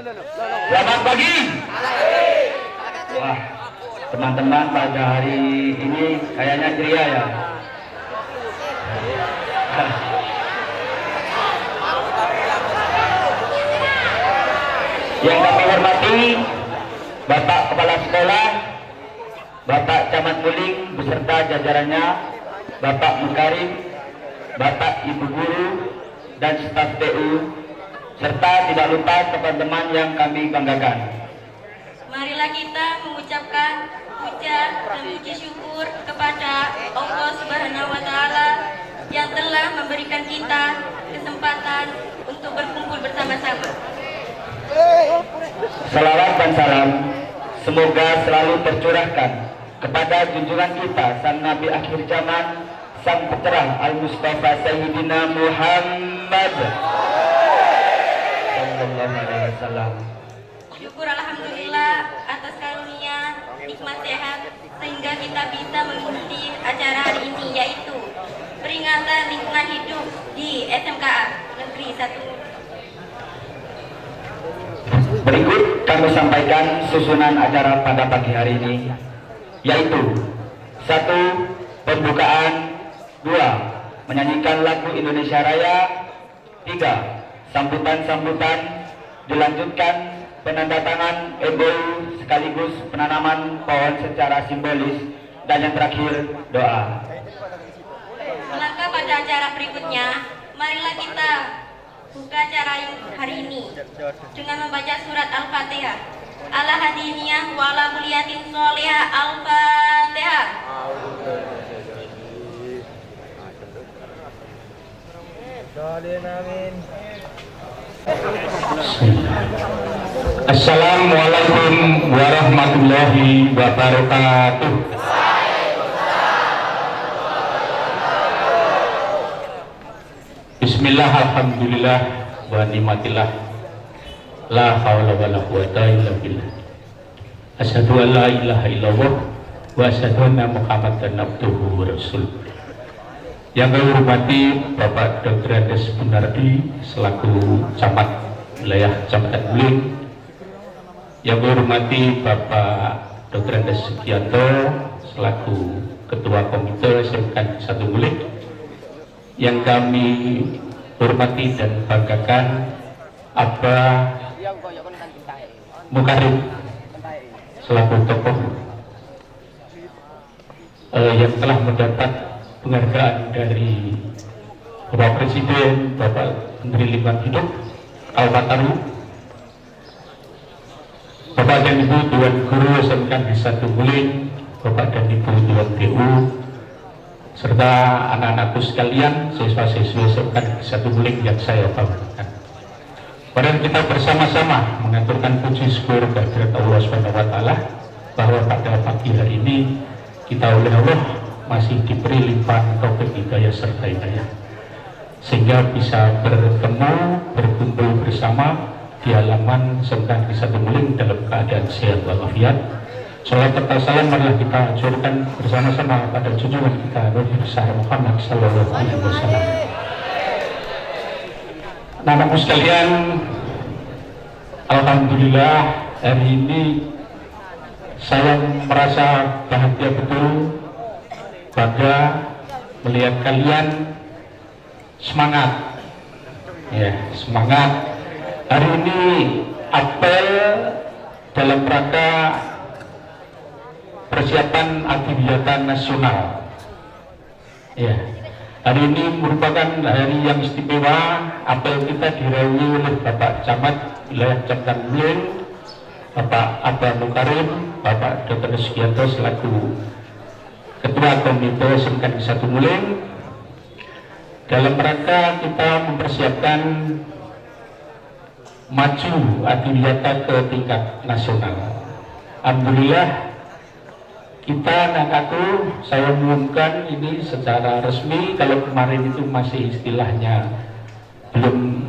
Selamat pagi. Wah, teman-teman pada hari ini kayaknya ceria ya. Yang kami hormati Bapak Kepala Sekolah, Bapak Camat Muling beserta jajarannya, Bapak Mukarim, Bapak Ibu Guru dan staf TU, serta tidak lupa teman-teman yang kami banggakan. Marilah kita mengucapkan puja dan puji syukur kepada Allah Subhanahu wa Ta'ala yang telah memberikan kita kesempatan untuk berkumpul bersama-sama. Salawat dan salam semoga selalu tercurahkan kepada junjungan kita sang Nabi akhir zaman, sang pecerah Al-Mustafa Sayyidina Muhammad sallallahu alaihi wasallam. Syukur alhamdulillah atas karunia nikmat sehat sehingga kita bisa mengikuti acara hari ini, yaitu peringatan lingkungan hidup di SMKA Negeri 1. Berikut kami sampaikan susunan acara pada pagi hari ini, yaitu 1. Pembukaan, 2. Menyanyikan lagu Indonesia Raya, 3. Sambutan-sambutan, dilanjutkan penandatangan MOU sekaligus penanaman pohon secara simbolis, dan yang terakhir doa. Melangkah pada acara berikutnya, marilah kita buka acara hari ini dengan membaca surat Al-Fatihah. Ala hadiniyah wa ala kuliyatin sholihah. Al-Fatihah. Assalamualaikum warahmatullahi wabarakatuh. Bismillah, alhamdulillah, wa ni'matillah, la hawla wa la quwata illa billah. Asyhadu an la ilaha illallah wa asyhadu anna Muhammadan abduhu wa rasul. Yang kami hormati Bapak Dr. Andes Bunardi selaku Camat Wilayah Kecamatan Muling. Yang kami hormati Bapak Dr. Andes Sugianto selaku Ketua Komite SMK 1 Muling. Yang kami hormati dan banggakan Abah Mukarim selaku tokoh yang telah mendapat penghargaan dari Bapak Presiden, Bapak Menteri Lingkungan Hidup Kalpataru, Bapak dan Ibu Dewan Guru SMK 1 Muling, Bapak dan Ibu Dewan TU, serta anak-anakku sekalian, siswa-siswi SMK 1 Muling yang saya banggakan. Mari kita bersama-sama mengaturkan puji syukur kehadirat Allah SWT bahwa pada pagi hari ini kita oleh Allah masih diberi limpahan taufik hidayah serta hidayah, sehingga bisa bertemu, berkumpul bersama di halaman SMK 1 Muling dalam keadaan sehat walafiat. Salat serta salam marilah kita hancurkan bersama-sama pada junjungan kita Nabi besar Muhammad sallallahu alaihi wasallam. Anak-anakku sekalian, alhamdulillah hari ini saya merasa bahagia betul, bangga melihat kalian semangat, ya semangat. Hari ini apel dalam rangka persiapan kegiatan nasional. Ya, hari ini merupakan hari yang istimewa. Apel kita diraih oleh Bapak Camat Wilayah Kecamatan Muling, Bapak Abah Mukarim, Bapak Dr. Sugianto selaku Ketua Komite SMK 1 Muling, dalam rangka kita mempersiapkan maju adiwiyata ke tingkat nasional. Alhamdulillah kita aku saya umumkan ini secara resmi. Kalau kemarin itu masih istilahnya belum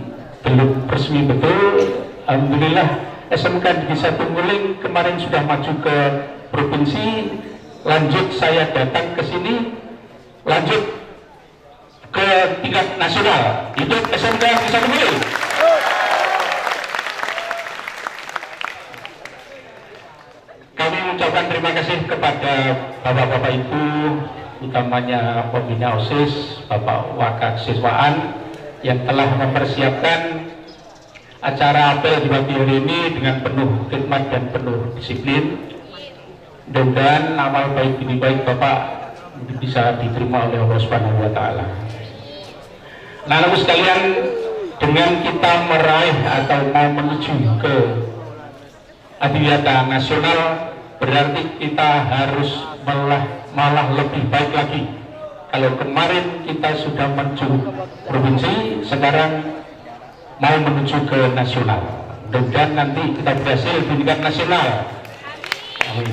resmi betul. Alhamdulillah SMK 1 Muling kemarin sudah maju ke provinsi. Lanjut saya datang ke sini, lanjut ke tingkat nasional. Itu SMK 1 Muling. mengucapkan terima kasih kepada Bapak-Bapak Ibu, utamanya pembina OSIS, Bapak Wakil Siswaan yang telah mempersiapkan acara apel di pagi hari ini dengan penuh khidmat dan penuh disiplin. Mudah-mudahan amal baik ini baik Bapak bisa diterima oleh Allah Subhanahu wa taala. Nah, Anak sekalian, dengan kita meraih atau mau menuju ke adiwiyata nasional, berarti kita harus malah lebih baik lagi. Kalau kemarin kita sudah menuju provinsi, sekarang mau menuju ke nasional. Mudah-mudahan nanti kita berhasil di tingkat nasional. Amin.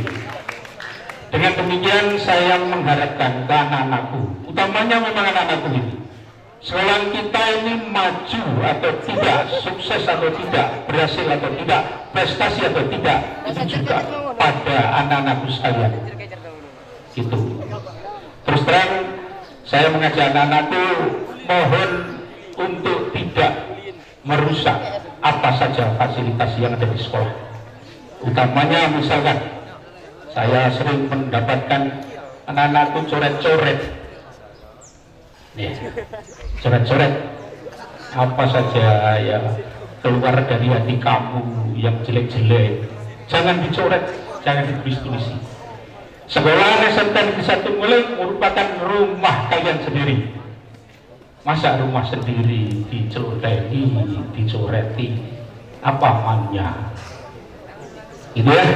Dengan demikian saya mengharapkan ke anak-anakku, utamanya memang anak-anakku ini, sekolah kita ini maju atau tidak, sukses atau tidak, berhasil atau tidak, prestasi atau tidak, itu juga pada anak-anakku sekalian. Itu. Terus terang, saya mengajak anak-anakku mohon untuk tidak merusak apa saja fasilitas yang ada di sekolah. Utamanya misalkan saya sering mendapatkan anak-anakku coret-coret, ya, coret-coret apa saja ya keluar dari hati kamu yang jelek-jelek, jangan dicoret, jangan ditulis-tulisi. Sekolah SMK Negeri 1 Nguling merupakan rumah kalian sendiri. Masa rumah sendiri diceloteki, dicoreti, apa mannya? Itu ya,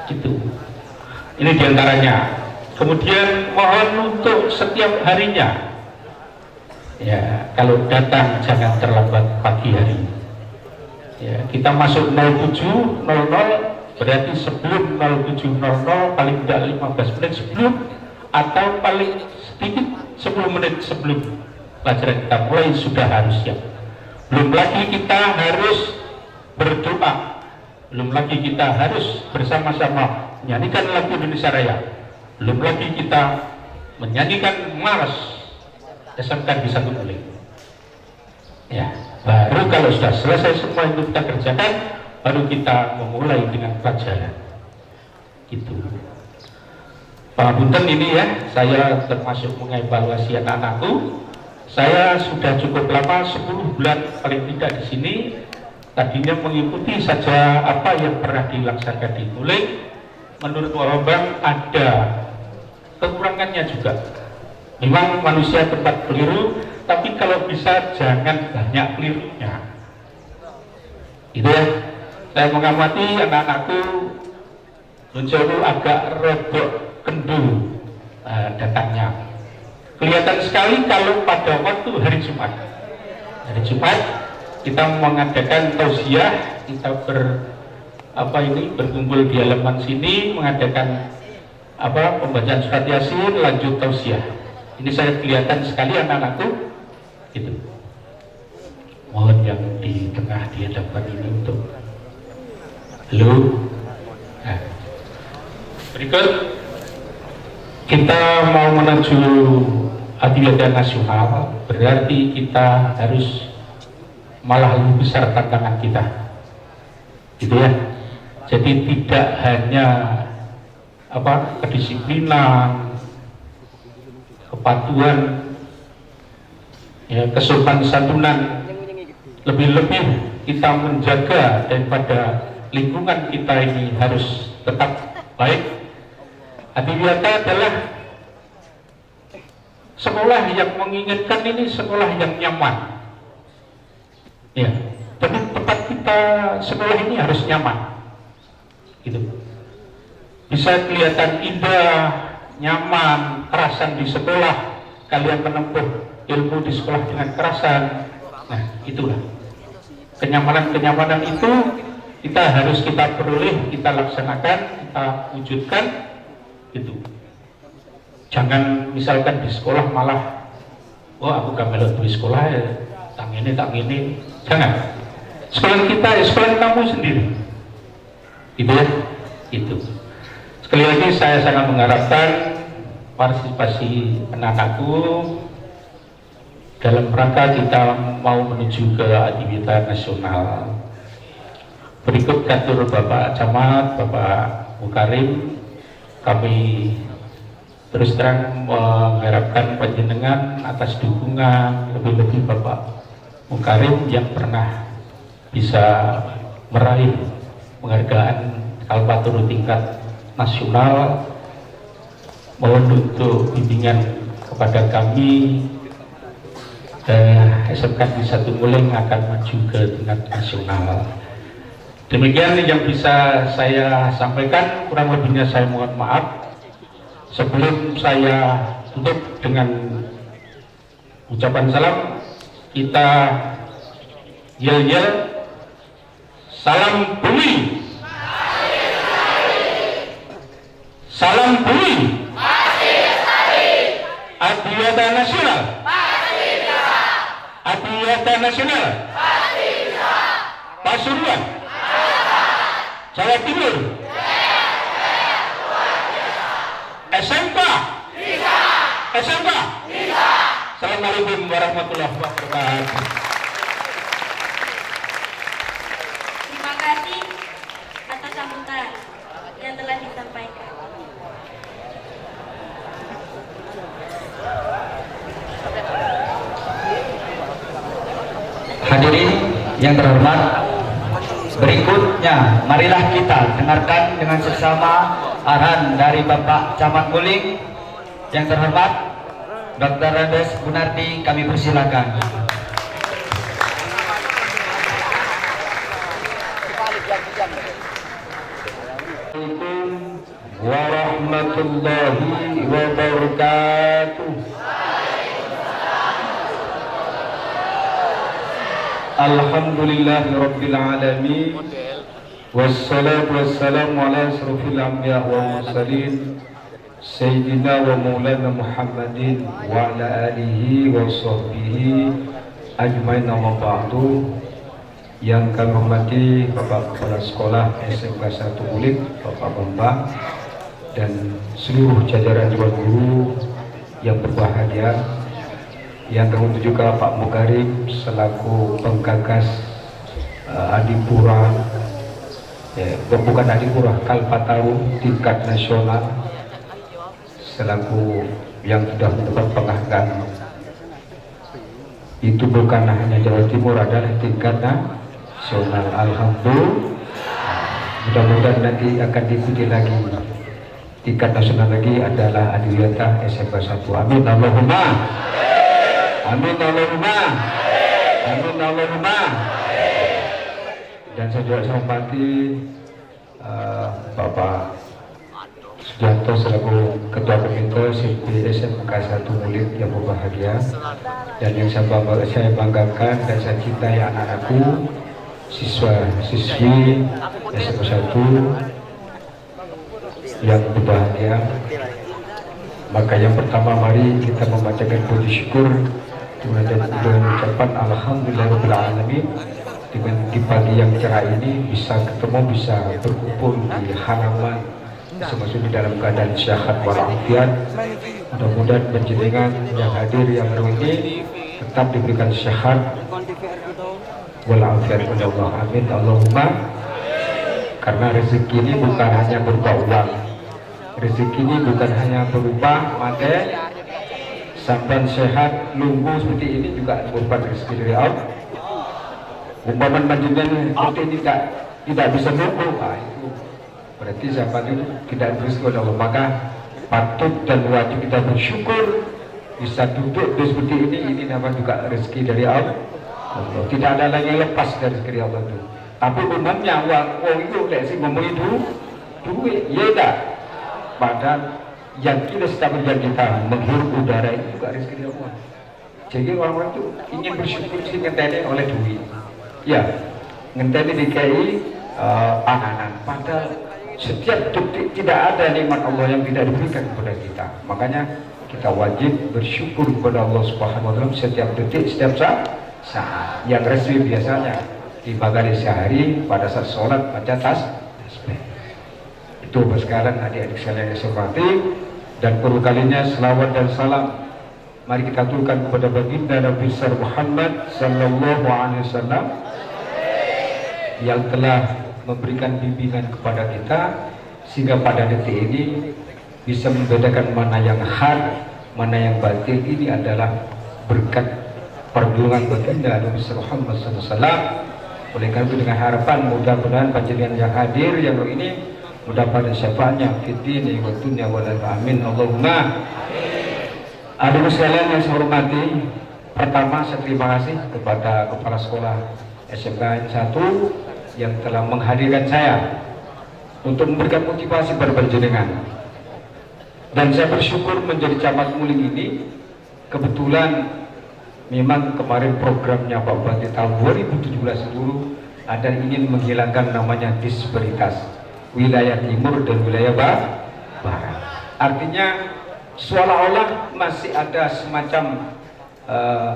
itu. Ini diantaranya. Kemudian mohon untuk setiap harinya, ya kalau datang jangan terlambat pagi hari. Ya, kita masuk 07.00 berarti sebelum 07.00 paling tidak 15 menit sebelum, atau paling sedikit 10 menit sebelum pelajaran kita mulai sudah harus siap. Belum lagi kita harus berdoa, belum lagi kita harus bersama-sama menyanyikan lagu Indonesia Raya, belum lagi kita menyanyikan Mars SMK Negeri 1 Nguling. Ya, baru kalau sudah selesai semua itu kita kerjakan, baru kita memulai dengan pelajaran. Itu. Pangapunten ini ya, saya termasuk mengevaluasi anak-anakku. Saya sudah cukup lama, 10 bulan paling tidak di sini. Tadinya mengikuti saja apa yang pernah dilaksanakan di Nguling. Menurut Bang ada kekurangannya juga. Memang manusia tempat keliru, tapi kalau bisa jangan banyak kelirunya. Itu ya. Saya mengamati anak-anakku mencoba agak rodok kendu datangnya. Kelihatan sekali kalau pada waktu hari Jumat. Hari Jumat kita mengadakan tausiah, kita berkumpul di halaman sini mengadakan pembacaan surat Yasin, lanjut tausiah. Ini saya kelihatan sekali anak-anakku itu. Mohon yang di tengah di hadapan ini untuk halo. Nah, berikut kita mau menuju adiwiyata nasional, berarti kita harus malah lebih besar tantangan kita, gitu ya. Jadi tidak hanya kedisiplinan, kepatuhan, ya, kesopan santunan, lebih-lebih kita menjaga daripada lingkungan kita ini harus tetap baik. Adiwiyata adalah sekolah yang menginginkan ini sekolah yang nyaman. Ya, tapi tempat kita sekolah ini harus nyaman. Gitu. Bisa kelihatan indah, nyaman, kerasan di sekolah, kalian menempuh ilmu di sekolah dengan kerasan. Nah, itulah kenyamanan itu kita harus kita peroleh, kita laksanakan, kita wujudkan. Itu. Jangan misalkan di sekolah malah, aku gak melok di sekolah ya, tak ini. Jangan. Sekolah kita ya sekolah kamu sendiri. Gitu ya. Itu. Sekali lagi saya sangat mengharapkan partisipasi anak-anakku dalam rangka kita mau menuju ke adiwiyata nasional. Berikut kantor Bapak Camat, Bapak Mukarim, kami terus terang mengharapkan panjenengan atas dukungan, lebih-lebih Bapak Mukarim yang pernah bisa meraih penghargaan Kalpataru tingkat nasional. Mohon untuk bimbingan kepada kami, SMK di Satu Muling akan maju ke tingkat nasional. Demikian yang bisa saya sampaikan, kurang lebihnya saya mohon maaf. Sebelum saya tutup dengan ucapan salam, kita yel-yel salam bumi, salam bumi, Adiwata Nasional, Adiwata Nasional, Pasuruan, Jawa Timur, SMK, SMK. Assalamualaikum warahmatullahi wabarakatuh. Terima kasih atas sambutan yang telah disampaikan. Hadirin yang terhormat, berikutnya marilah kita dengarkan dengan seksama arahan dari Bapak Camat Muling. Yang terhormat Dr. Andes Gunardi, kami persilakan. Assalamualaikum warahmatullahi wabarakatuh. Alhamdulillahirabbil alamin. Wassalatu wassalamu ala asrofil anbiya wal mursalin Sayyidina wa maulana Muhammadin wa ala alihi wa sahbihi ajmain, amma ba'du. Yang kami hormati Bapak Kepala Sekolah SMK 1 Muling, Bapak Bambang, dan seluruh jajaran Dewan Guru yang berbahagia, yang teruntuk juga Pak Mukarim selaku penggagas Adipura, bukan Adipura, Kalpataru tingkat nasional, selaku yang sudah mendapat penghargaan. Itu bukan hanya Jawa Timur, adalah tingkat nasional. Alhamdulillah, mudah-mudahan nanti akan diikuti lagi tingkat nasional lagi adalah Adiwiyata SMK 1. Amin Allahumma, amin Allahumma, amin Allahumma. Dan saya juga hormati Bapak Sujanto selaku Ketua Komite SMP SMK 1 Muling yang berbahagia, dan yang saya banggakan dan saya cintai anak-anakku, siswa-siswi SMK 1 yang berbahagia. Maka yang pertama, mari kita membacakan puji syukur dengan ucapan alhamdulillahirabbil alamin. Dengan di pagi yang cerah ini bisa ketemu, bisa berkumpul di halaman, termasuk di dalam keadaan sehat walafiat. Mudah-mudahan panjenengan yang hadir yang ini tetap diberikan sehat walafiat oleh Allah. Amin Allahumma. Karena rezeki ini bukan hanya berupa uang, rezeki ini bukan hanya berupa materi. Sampai sehat lunggu seperti ini juga merupakan rezeki dari Allah. Umpaman panjenengan seperti ini tidak bisa nunggu, itu berarti siapa itu tidak rezeki oleh Allah. Maka patut dan wajib kita bersyukur bisa duduk seperti ini namanya juga rezeki dari Allah. Tidak ada lagi yang lepas dari rezeki Allah itu. Tapi umumnya uang itu sih ngomong itu duit, ya tak. Padahal yang kita sedang kita menghirup udara itu juga rezeki Allah. Jadi orang-orang itu ingin bersyukur sih ngenteni oleh duit. Ya, ngenteni DKI panganan. Padahal setiap detik tidak ada nikmat Allah yang tidak diberikan kepada kita. Makanya kita wajib bersyukur kepada Allah Subhanahu wa taala setiap detik, setiap saat. Yang resmi biasanya di pagi sehari pada saat sholat baca tasbih. Itu sekarang adik-adik sekalian yang saya hormati, dan perlu kalinya selawat dan salam mari kita aturkan kepada baginda Nabi besar Muhammad sallallahu alaihi wasallam yang telah memberikan bimbingan kepada kita sehingga pada detik ini bisa membedakan mana yang hak, mana yang batil. Ini adalah berkat perjuangan baginda Nabi Muhammad SAW. Oleh karena itu dengan harapan mudah-mudahan panjenengan yang hadir yang ini mendapatkan syafaatnya fitini wa dunya wal amin. Allahumma adik sekalian yang saya hormati, pertama saya terima kasih kepada kepala sekolah SMK 1 yang telah menghadirkan saya untuk memberikan motivasi pada panjenengan. Dan saya bersyukur menjadi camat Muling ini. Kebetulan memang kemarin programnya Pak Bupati tahun 2017 dulu ada ingin menghilangkan namanya disparitas wilayah timur dan wilayah barat. Artinya seolah-olah masih ada semacam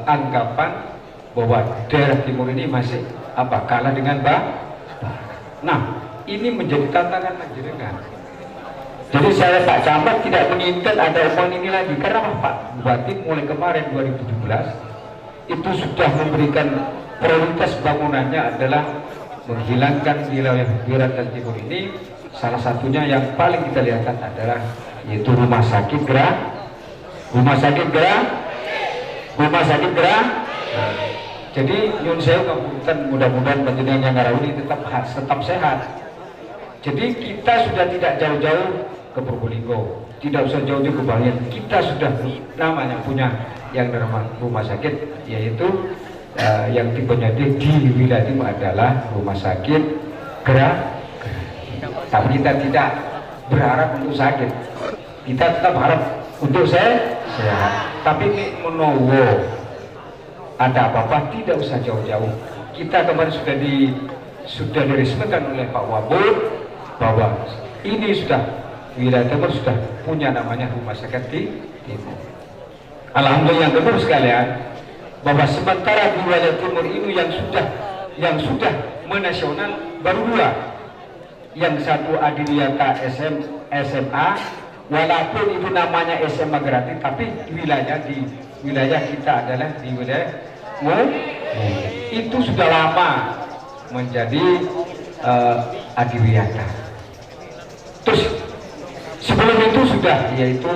anggapan bahwa daerah timur ini masih kalah dengan barat. Nah, ini menjadi tantangan panjenengan. Jadi saya Pak Camat tidak menginginkan ada omongan ini lagi, karena Pak Bupati mulai kemarin 2017 itu sudah memberikan prioritas bangunannya adalah menghilangkan wilayah barat dan timur ini. Salah satunya yang paling kita lihat adalah yaitu rumah sakit Gerah. Jadi nyun saya ngapunten, mudah-mudahan panjenengan yang ngarau ini tetap sehat. Jadi kita sudah tidak jauh-jauh ke Probolinggo, tidak usah jauh-jauh ke Bayan. Kita sudah namanya punya yang namanya rumah sakit, yaitu yang tipenya D di wilayah timur adalah rumah sakit Gerah. Tapi kita tidak berharap untuk sakit, kita tetap harap untuk sehat. Tapi menowo ada apa-apa tidak usah jauh-jauh. Kita kemarin sudah diresmikan oleh Pak Wabur bahwa ini sudah wilayah timur sudah punya namanya rumah sakit di timur. Alhamdulillah yang kedua sekalian, bahwa sementara di wilayah timur ini yang sudah menasional baru 2. Yang satu Adiwiyata SMA, walaupun itu namanya SMA gratis, tapi wilayah kita adalah di wilayah itu sudah lama menjadi Adiwiyata. Terus sebelum itu sudah yaitu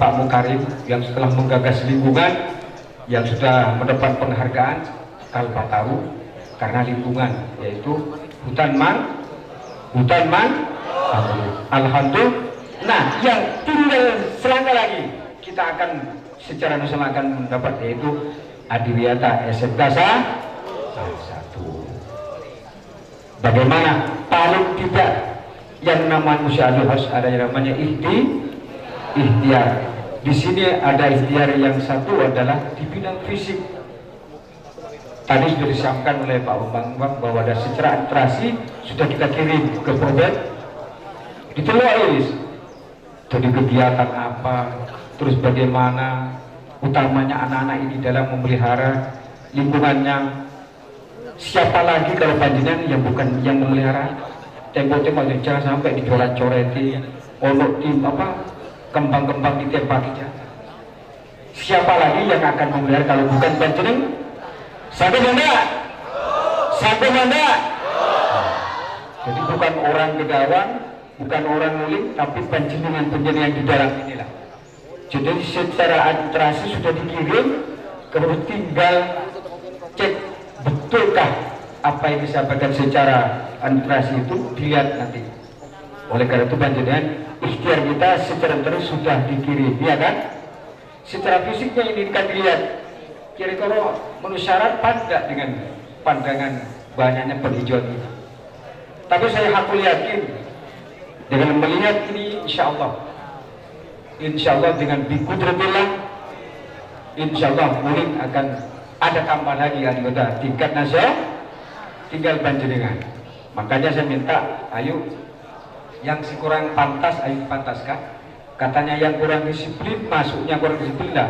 Pak Mukarim yang setelah menggagas lingkungan yang sudah mendapat penghargaan Kalpataru karena lingkungan, yaitu hutan alhamdulillah. Nah, yang tinggal selangkah lagi kita akan secara nasional akan mendapat yaitu Adiwiyata SMK 1. Bagaimana paling tidak yang namanya musyawarah harus ada yang namanya ikhtiar. Di sini ada ikhtiar yang satu adalah di bidang fisik. Tadi sudah disampaikan oleh Pak Bambang bahwa ada secara administrasi sudah kita kirim ke Provinsi diteluis. Jadi kegiatan apa, terus bagaimana utamanya anak-anak ini dalam memelihara lingkungannya. Siapa lagi kalau panjenengan yang bukan yang memelihara? Tembok-tembok jangan sampai dicoret-coreti, ono tim kembang-kembang ditembaki. Siapa lagi yang akan memelihara kalau bukan panjenengan? Satu mana? Jadi bukan orang Gedawang, bukan orang Muling, tapi panjenengan di dalam inilah. Jadi secara administrasi sudah dikirim, kemudian tinggal cek betulkah apa yang disampaikan secara administrasi itu dilihat nanti. Oleh karena itu panjenengan ikhtiar kita secara terus sudah dikirim, ya kan? Secara fisiknya ini kan dilihat. Kira-kira menurut syarat pada dengan pandangan banyaknya penghijauan ini. Tapi saya hakul yakin dengan melihat ini insya Allah dengan bikudratillah insya Allah Muling akan ada tambah lagi anggota tingkat nasional, tinggal panjenengan. Makanya saya minta ayo yang kurang pantas ayo dipantaskan. Katanya yang kurang disiplin masuknya kurang disiplin lah.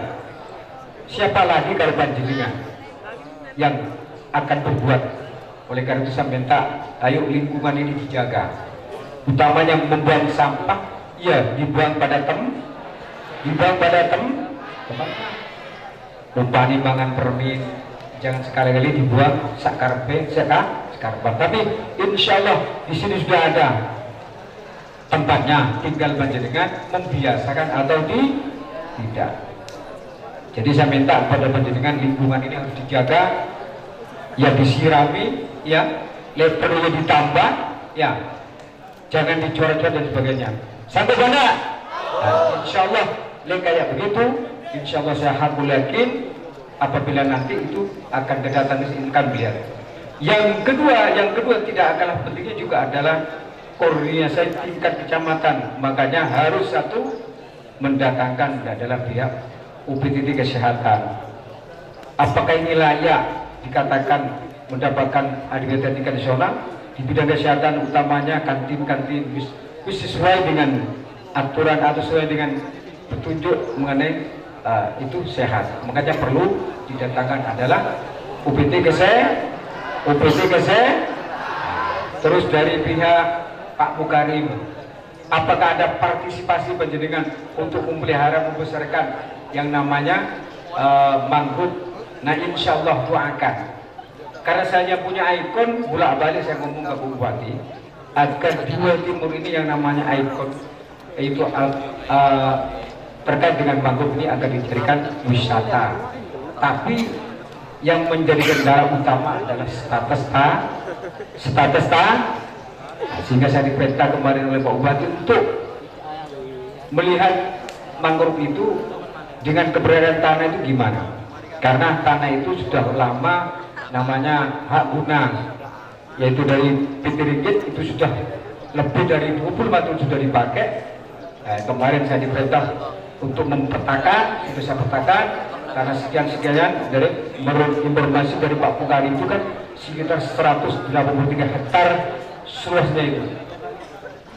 Siapa lagi kalau panjenengan yang akan berbuat. Oleh karena itu saya minta ayo lingkungan ini dijaga, utamanya membuang sampah ya dibuang pada tempat umpani mangan permin jangan sekali-kali dibuang sakarpe sekarang. Tapi insya Allah di sini sudah ada tempatnya, tinggal panjenengan membiasakan atau tidak. Jadi saya minta kepada panjenengan lingkungan ini harus dijaga, ya disirami, ya levelnya ditambah, ya jangan dicoret-coret dan sebagainya. Sanggup mana? Nah, insya Allah kayak begitu, insya Allah saya hakul yakin apabila nanti itu akan didatangkan biar. Yang kedua tidak kalah pentingnya juga adalah koordinasi tingkat kecamatan. Makanya harus satu mendatangkan adalah pihak UPTT kesehatan. Apakah ini layak dikatakan mendapatkan akreditasi tingkat nasional di bidang kesehatan, utamanya kantin-kantin sesuai dengan aturan atau sesuai dengan petunjuk mengenai itu sehat. Makanya perlu didatangkan adalah UPT kesehatan. Terus dari pihak Pak Mukarim, apakah ada partisipasi panjenengan untuk memelihara membesarkan yang namanya mangrove? Nah, insya Allah doakan. Karena saya punya ikon, bolak-balik saya ngomong ke Bu Bupati, agar di Jawa Timur ini yang namanya ikon, yaitu terkait dengan mangrove ini akan dijadikan wisata. Tapi yang menjadi kendala utama adalah status. Sehingga saya diperintah kemarin oleh Pak Bupati untuk melihat mangrove itu dengan keberadaan tanah itu gimana. Karena tanah itu sudah lama namanya hak guna, yaitu dari PT Ringgit itu sudah lebih dari 25 tahun sudah dipakai. Kemarin saya diperintah untuk mempetakan, sudah saya petakan, karena sekian dari menurut informasi dari Pak Pukari itu kan sekitar 183 hektar seluasnya itu.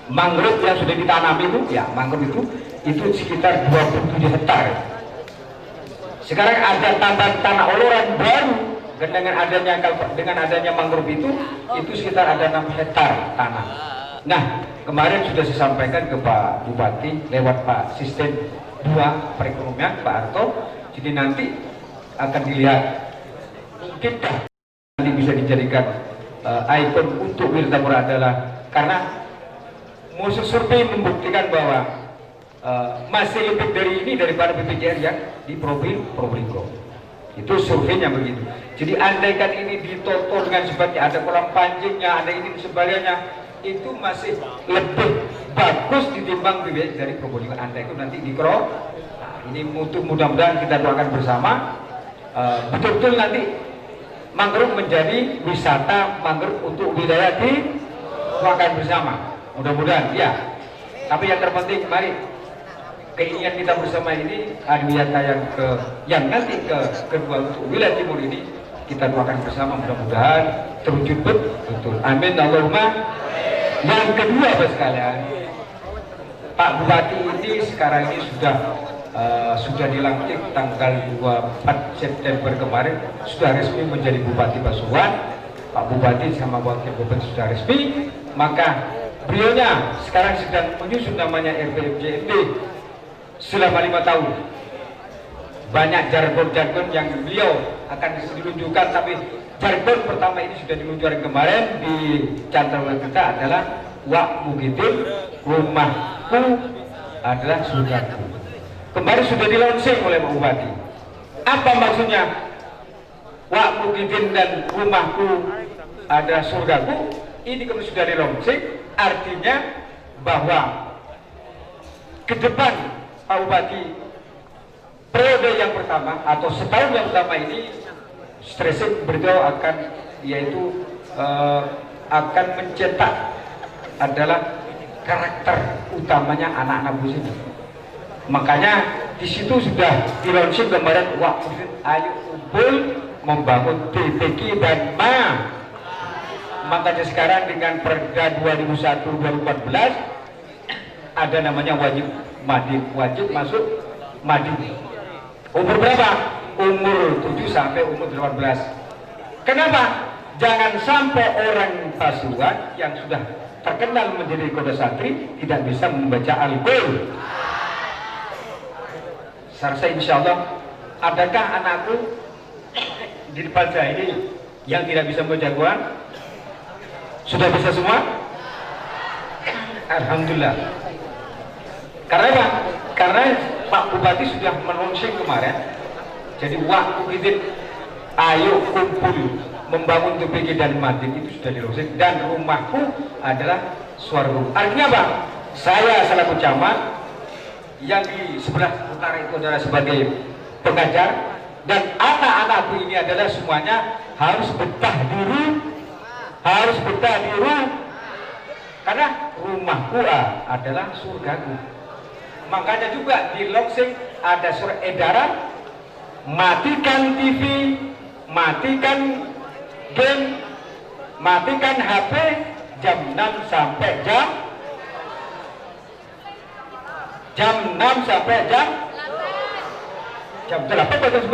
Mangrove yang sudah ditanami itu, ya mangrove itu sekitar 27 hektar. Sekarang ada tambahan tanah oloran baru dengan adanya mangrove itu sekitar ada 6 hektar tanah. Nah, kemarin sudah saya sampaikan ke Pak Bupati lewat Pak Sistem 2 Perekonomian Pak Arto. Jadi nanti akan dilihat mungkin nanti bisa dijadikan ikon untuk Wirtamura adalah karena musuh survei membuktikan bahwa masih lebih dari ini daripada BPJS yang di Probolinggo. Itu surveinya begitu. Jadi andaikan ini ditotor dengan sebagainya, ada kolam pancingnya, ada ini dan sebagainya, itu masih lebih bagus ditimbang BPJS dari Probolinggo. Andaikan nanti dikro, ini mudah-mudahan kita doakan bersama betul-betul nanti mangrove menjadi wisata mangrove untuk wilayah di doakan bersama. Mudah-mudahan ya. Tapi yang terpenting mari keinginan kita bersama ini adiwiyata yang nanti kedua untuk wilayah timur ini kita doakan bersama, mudah-mudahan terwujud betul. Amin Allahumma. Yang kedua Bapak sekalian, Pak Bupati ini sekarang ini sudah dilantik tanggal 24 September kemarin, sudah resmi menjadi Bupati Pasuruan. Pak Bupati sama Wakil Bupati sudah resmi, maka beliaunya sekarang sedang menyusun namanya RPJMD selama 5 tahun. Banyak jargon-jargon yang beliau akan diluncurkan, tapi jargon pertama ini sudah diluncurkan kemarin di cantolan kita adalah Wak Mugidin, rumahku adalah surgaku. Kemarin sudah dilaunching oleh Pak Bupati. Apa maksudnya? Wak Mugidin dan rumahku adalah surgaku. Ini kalau sudah dilaunching, artinya bahwa ke depan Pak Bupati periode yang pertama atau setahun yang pertama ini stressing beliau akan yaitu akan mencetak adalah karakter utamanya anak-anak bus ini. Makanya di situ sudah dilaunching kemarin waktu ayo kumpul membangun TPK dan makanya sekarang dengan Perda 2001-2014 ada namanya wajib masuk Madin. Umur berapa? Umur 7 sampai umur 18. Kenapa? Jangan sampai orang Pasuruan yang sudah terkenal menjadi kota santri tidak bisa membaca Al-Qur'an. Saya insya Allah, adakah anakku di depan saya ini yang tidak bisa membaca Al-Qur'an? Sudah bisa semua? Alhamdulillah. Karena apa? Karena Pak Bupati sudah menonsing kemarin. Jadi waktu kita ayo kumpul membangun TPG dan Madin itu sudah dirusik, dan rumahku adalah Suargo. Artinya apa? Saya selaku camat yang di sebelah utara itu adalah sebagai pengajar, dan anak-anakku ini adalah semuanya harus betah di rumah, karena rumahku adalah surgaku. Makanya juga di Loksing ada surat edaran, matikan TV, matikan game, matikan HP jam 6 sampai jam 6 sampai jam 8 atau 9.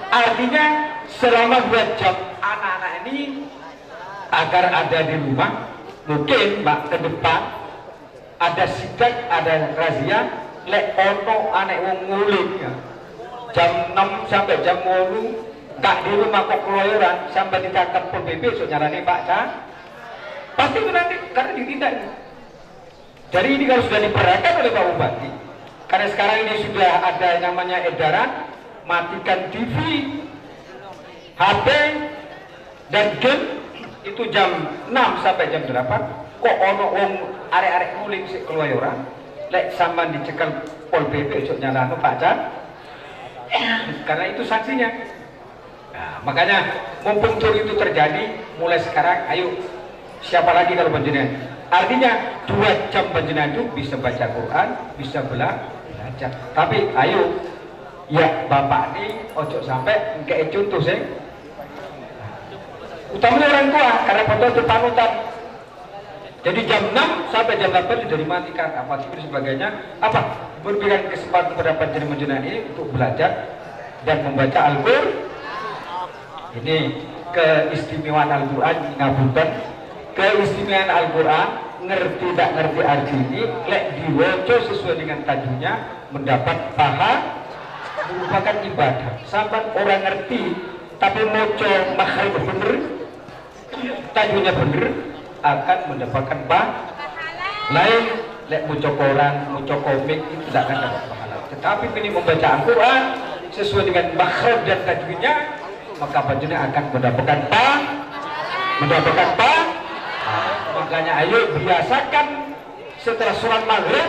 Artinya selama 2 jam anak-anak ini agar ada di rumah. Mungkin Mbak ke depan ada sidak, ada razia, lek ono anek wong nguling ya. Jam 6 sampai jam 8 gak di rumah kok keloyoran sampai ditangkap Pol PP, so nyarane Pak Cah. Pasti itu nanti karena ditindak. Jadi ini kalau sudah diperhatikan oleh Pak Bupati, karena sekarang ini sudah ada yang namanya edaran matikan TV, HP dan game itu jam 6 sampai jam 8. Kok ono wong arek-arek nguling sik keloyoran, lek sampean dicekel Pol PP sok nyalano Pak Cah. Karena itu sanksinya. Nah, makanya mumpung itu terjadi mulai sekarang, ayo siapa lagi kalau panjenengan. Artinya 2 jam panjenengan itu bisa baca Quran, bisa belajar. Tapi ayo ya Bapak ini ojo sampai kayak contoh sih. Utamanya orang tua, karena foto itu panutan. Jadi jam 6 sampai jam 8 sudah dimatikan, apa itu sebagainya. Apa? Memberikan kesempatan kepada panjenengan ini untuk belajar dan membaca Al-Qur'an. Ini keistimewaan Al-Qur'an, ngapunten. Keistimewaan Al-Qur'an, ngerti tak ngerti arti ini, lek diwoco sesuai dengan tajuknya, mendapat pahala, merupakan ibadah. Sampai orang ngerti tapi moco makhraj bener, tajuknya bener, akan mendapatkan pahala. Lain lek moco koran, moco komik itu tidak akan dapat pahala. Tetapi ini membaca Al-Qur'an sesuai dengan makhraj dan tajwidnya, maka panjenengan akan mendapatkan pahala. Makanya ayo biasakan setelah sholat maghrib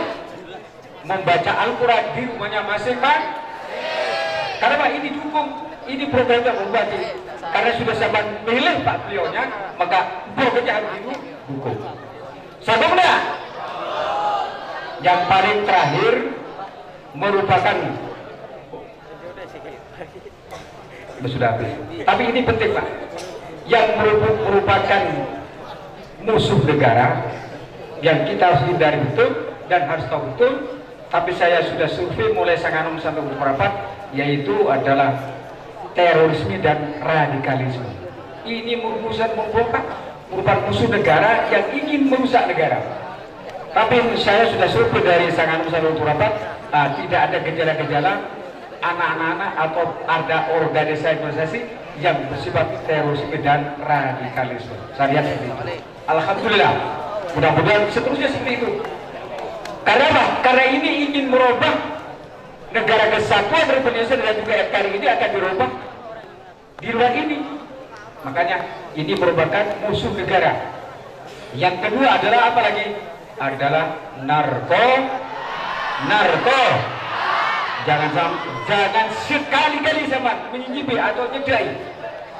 membaca Al-Quran di rumahnya masing-masing. Karena Pak ini dukung, ini programnya Bupati. Karena sudah saya pilih Pak beliaunya, maka programnya harus didukung. Sambung enggak? Yang paling terakhir merupakan sudah habis. Tapi ini penting Pak. Yang merupakan musuh negara yang kita harus hindari betul dan harus tahu betul. Tapi saya sudah survei mulai Sanganum sampai Urapat, yaitu adalah terorisme dan radikalisme. Ini merupakan musuh negara yang ingin merusak negara. Tapi saya sudah survei dari Sanganum sampai Urapat, tidak ada gejala-gejala anak-anak atau ada organisasi yang bersifat terorisme dan radikalisme. Saya lihat seperti itu. Alhamdulillah, mudah-mudahan seterusnya seperti itu. Karena apa? Karena ini ingin merubah negara kesatuan Republik Indonesia dan juga NKRI ini akan dirubah di luar ini. Makanya ini merupakan musuh negara. Yang kedua adalah apa lagi? Adalah narko. Jangan sekali-kali sama menyicipi atau nyedai.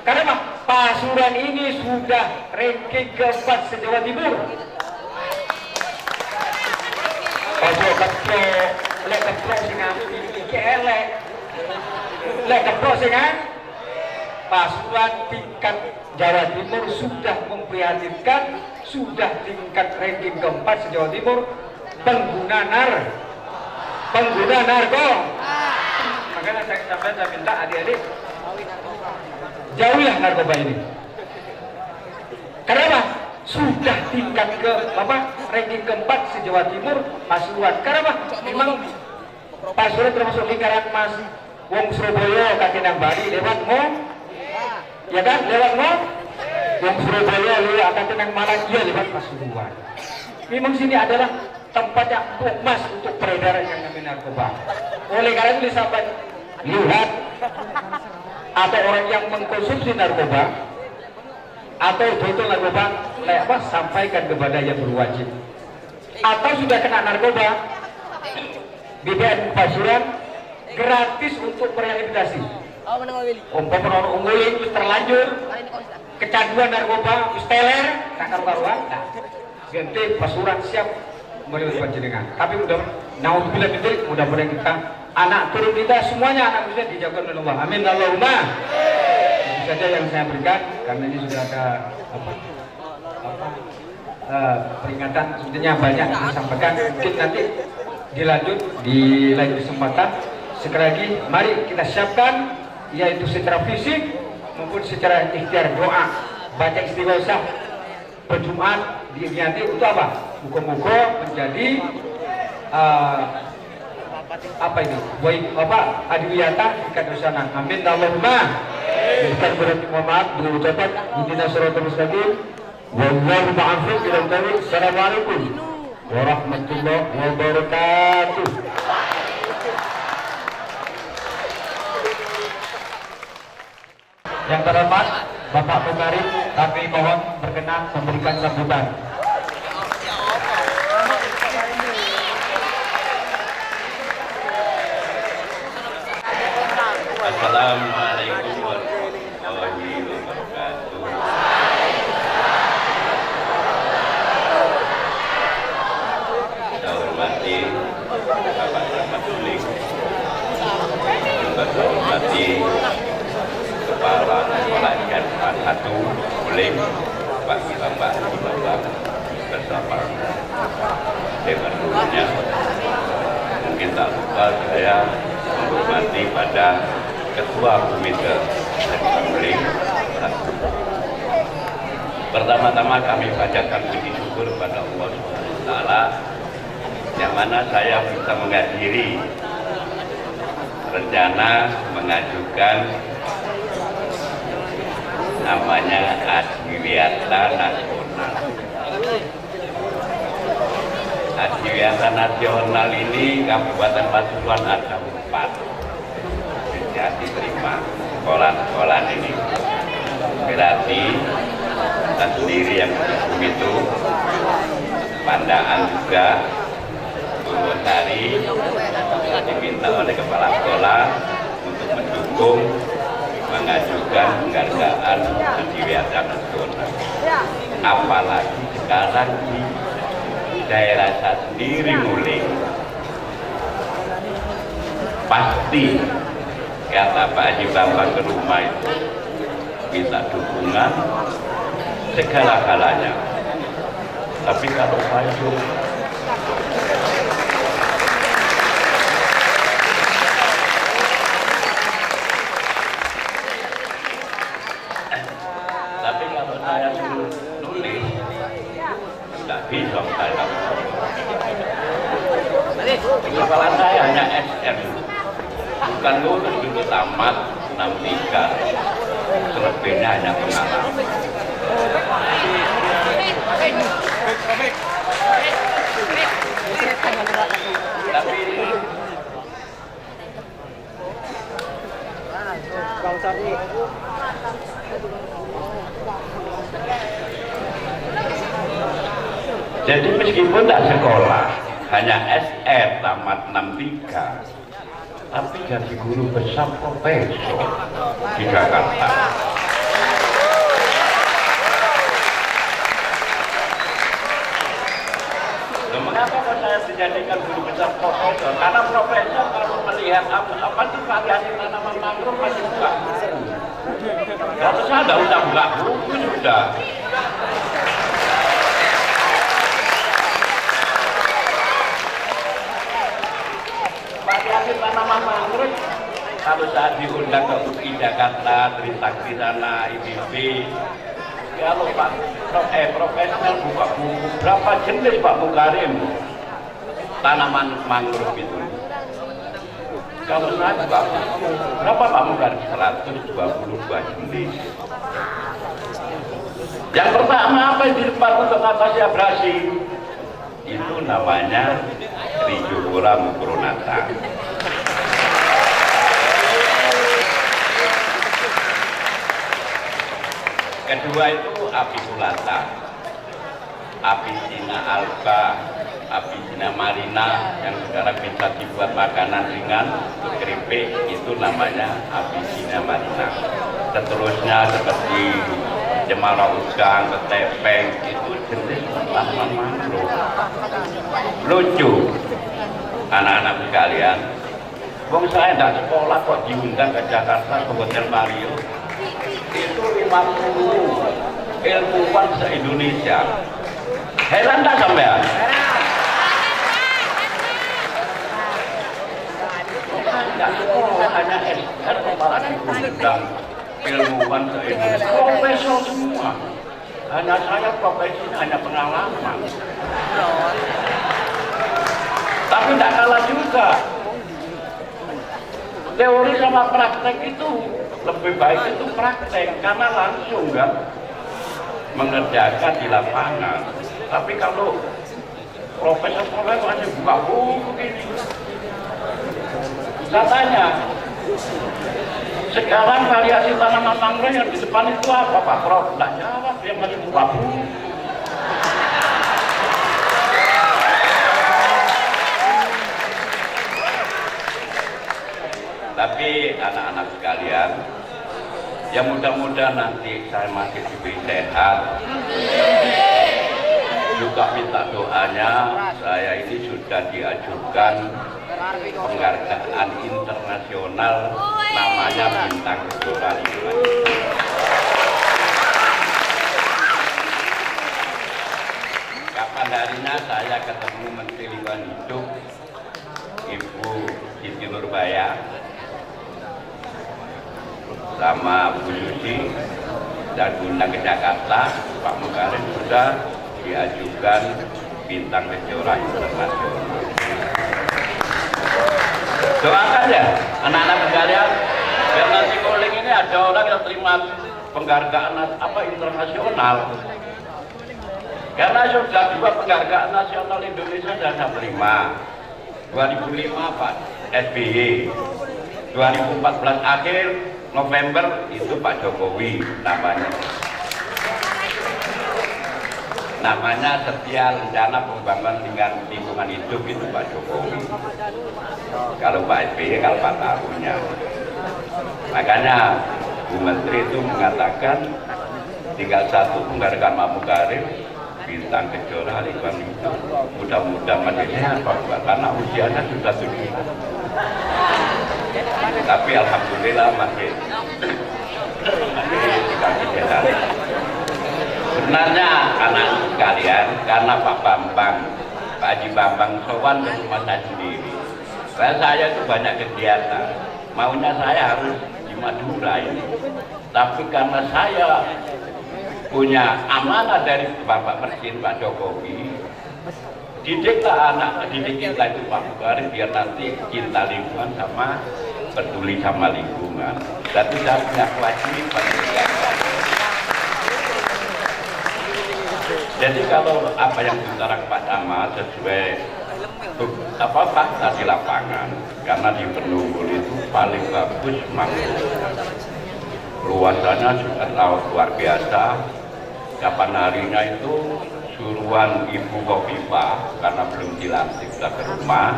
Karena apa? Pasuruan ini sudah ranking ke-4 se-Jawa Timur. Ojo keprok, lek keprok sing iki elek. Lek keprok sing Pasuruan tingkat Jawa Timur sudah memprihatinkan, sudah tingkat ranking ke-4 se-Jawa Timur pengguna narko. Makanya saya minta adik-adik jauhilah narkoba ini. Kenapa? Sudah tingkat ranking ke-4 se-Jawa Timur Pasuruan. Kenapa? Memang Pasuruan termasuk lingkaran Mas wong Surabaya Katinang Bali lewat ya kan? Lewat Wong Surabaya lewat akan tenang malam dia lewat Pasuruan. Memang sini adalah tempat yang emas untuk peredaran yang namanya narkoba. Oleh karena itu sahabat, lihat atau orang yang mengkonsumsi narkoba atau betul narkoba, sampaikan kepada yang berwajib. Atau sudah kena narkoba, BPN Pasuruan gratis untuk merehabilitasi. Umpama orang ungguling terlanjur kecanduan narkoba, teler, takar karuan, ganti Pasuruan siap menerima panjenengan. Tapi naudzubillah mudah-mudahan kita anak turun kita semuanya anak kita dijaga oleh Allah. Amin Allahumma. Itu saja yang saya berikan karena ini sudah ada peringatan sebetulnya banyak disampaikan. Mungkin nanti dilanjut di lain kesempatan. Sekali lagi mari kita siapkan yaitu secara fisik maupun secara ikhtiar doa, baca istighosah berjumat diingati untuk apa? Muka-muka menjadi apa ini? Adiwiyata ikat dosana. Amin Allahumma. Kita berarti mohon maaf dengan ucapan Ihdinas siratal mustaqim. Wallahu muwaffiq ila thoriq. Assalamualaikum warahmatullahi wabarakatuh. Yang terhormat Bapak Mukarim, kami mohon berkenan memberikan sambutan. Assalamualaikum warahmatullahi wabarakatuh. Saya hormati Bapak Camat Guling, juga saya hormati Kepala Sekolah IN 1 Guling, Pak Bapak bersama Dewan Gurunya. Mungkin tak lupa saya menghormati pada Ketua Komite Guling. Pertama-tama kami bacakan puji syukur pada Allah SWT yang mana saya bisa menghadiri rencana mengajukan namanya Adiwiyata Nasional. Adiwiyata Nasional ini Kabupaten Pasuruan ada 4 yang diterima sekolah-sekolah ini. Berarti kita sendiri yang mendukung itu, Pandaan juga, Purwosari diminta oleh kepala sekolah untuk mendukung mengajukan penghargaan Adiwiyata Nasional. Apalagi sekarang di daerah saya sendiri Guling, pasti kata Pak Haji Bambang ke rumah itu minta dukungan segala-galanya. Tapi kalau saya nulis tidak bisa saya. Kepala saya hanya SM, bukan lulus dulu tamat 63, selebihnya hanya pengalaman. Tapi jadi meskipun tidak sekolah, hanya SR tamat 63, tapi jadi guru besar profesor di Jakarta. Mengapa kok saya dijadikan guru besar profesor? Karena profesor kalau melihat apa sih variasi tanaman mangrove masih buka buku. Kalau saya tidak usah buka buku sudah. Variasi tanaman mangrove kalau saat diundang ke UI Jakarta, Trisakti di sana, IBB, kalau Pak profesional buka buku berapa jenis Pak Mukarim tanaman mangrove itu? Kalau saya buka buku berapa Pak Mukarim? 122 jenis. Yang pertama apa yang di depan untuk mengatasi abrasi? Itu namanya Trijupura Mukronata. Kedua itu api sulata, api Cina alba, api Cina marina yang sekarang bisa dibuat makanan ringan untuk keripik, itu namanya api Cina marina. Seterusnya seperti cemara udang, ketepeng, itu jenis tanaman mangrove. Lucu, anak-anak sekalian, wong saya tidak sekolah kok diundang ke Jakarta ke Hotel Mario. Itu 50 ilmuwan se-Indonesia. Heran tak sampean? Tidak sekolah, hanya SR malah diundang ilmuwan se-Indonesia. Profesor semua. Hanya saya profesinya hanya pengalaman. Tapi tidak kalah juga. Teori sama praktek itu lebih baik itu praktek karena langsung kan mengerjakan di lapangan. Tapi kalau profesor hanya buka buku begini, saya tanya, sekarang variasi tanaman mangrove yang di depan itu apa Pak Prof? Tidak jawab, dia masih buka buku. Tapi anak-anak sekalian, ya mudah-mudahan nanti saya masih diberi sehat. Juga minta doanya, saya ini sudah diajukan penghargaan internasional namanya Bintang Kejora Lingkungan. Kapan harinya saya ketemu Menteri Lingkungan Hidup, Ibu Siti Nurbaya, sama Bu Yusi dan diundang ke Jakarta. Pak Mukharim sudah diajukan Bintang Kejora Internasional. Doakan ya anak-anak sekalian, biar nanti calling ini ada orang yang terima penghargaan apa internasional. Karena sudah juga penghargaan nasional Indonesia sudah terima. 2005 Pak SBY, 2014 akhir November itu Pak Jokowi namanya Setia Rencana Pembangunan Lingkungan Hidup itu Pak Jokowi. Kalau Pak SBY kalau 4 tahunnya. Makanya Bu Menteri itu mengatakan tinggal satu penghargaan Pak Mukharim, Bintang Kejora Lingkungan Hidup. Mudah-mudahan masih sehat Pak, karena usianya sudah 70. Tapi alhamdulillah masih dikasih sehat. Sebenarnya anak sekalian, karena Pak Haji Bambang sowan ke rumah saya sendiri. Saya itu banyak kegiatan. Maunya saya harus di Madura ini. Tapi karena saya punya amanah dari Bapak Presiden Pak Jokowi, didiklah didik kita itu Pak Mukharim biar nanti cinta lingkungan sama peduli sama lingkungan. Jadi saya punya kewajiban. Jadi kalau apa yang diutarakan Pak Camat sesuai fakta di lapangan, karena di Penunggul itu paling bagus mangrove. Luasannya sudah luar biasa. Kapan harinya itu suruhan Ibu Kofifa karena belum dilantik sudah ke rumah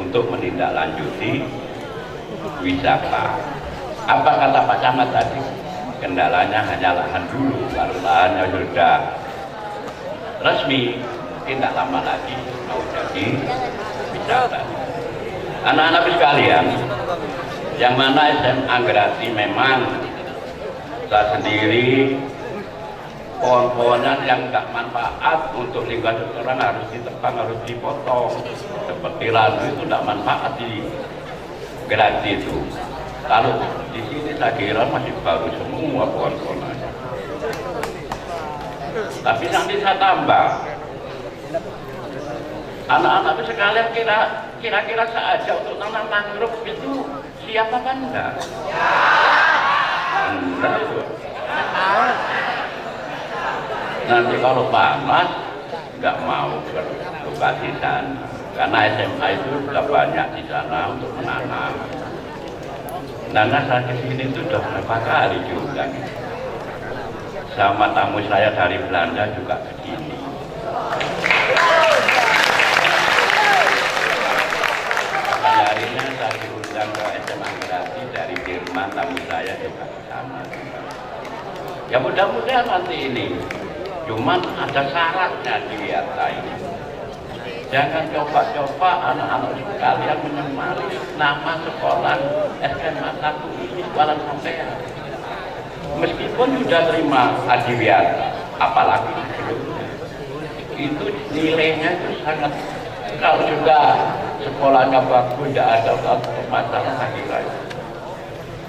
untuk menindaklanjuti wisata. Apa kata Pak Camat tadi? Kendalanya hanya lahan dulu, baru lahannya sudah resmi, tidak lama lagi mau jadi wisata. Anak-anak sekalian, yang mana SMA Grati memang saya sendiri pohon-pohonan yang tidak manfaat untuk lingkungan orang harus ditebang, harus dipotong. Seperti lalu itu tidak manfaat di Grati itu. Kalau di sini saya kira masih baru semua pohon-pohonannya. Tapi nanti saya tambah, anak-anak sekalian kira-kira saja untuk tanam mangrove itu siap apa enggak? Enggak. Nanti kalau panas nggak mau berbuka di sana, karena SMA itu sudah banyak di sana untuk menanam. Karena saya kesini itu sudah berapa kali juga, sama tamu saya dari Belanda juga kesini. Harinya saya diundang ke SMA Grati dari Jerman, tamu saya juga ke sana. Ya mudah-mudahan nanti ini, cuman ada syaratnya di Wiata ini. Jangan coba-coba anak-anak sekalian menyemari nama sekolah SMA 1 ini sekolah sampean. Meskipun sudah terima Adiwiata, apalagi sebelumnya, itu nilainya itu sangat. Kalau juga sekolahnya bagus, tidak ada masalah lagi.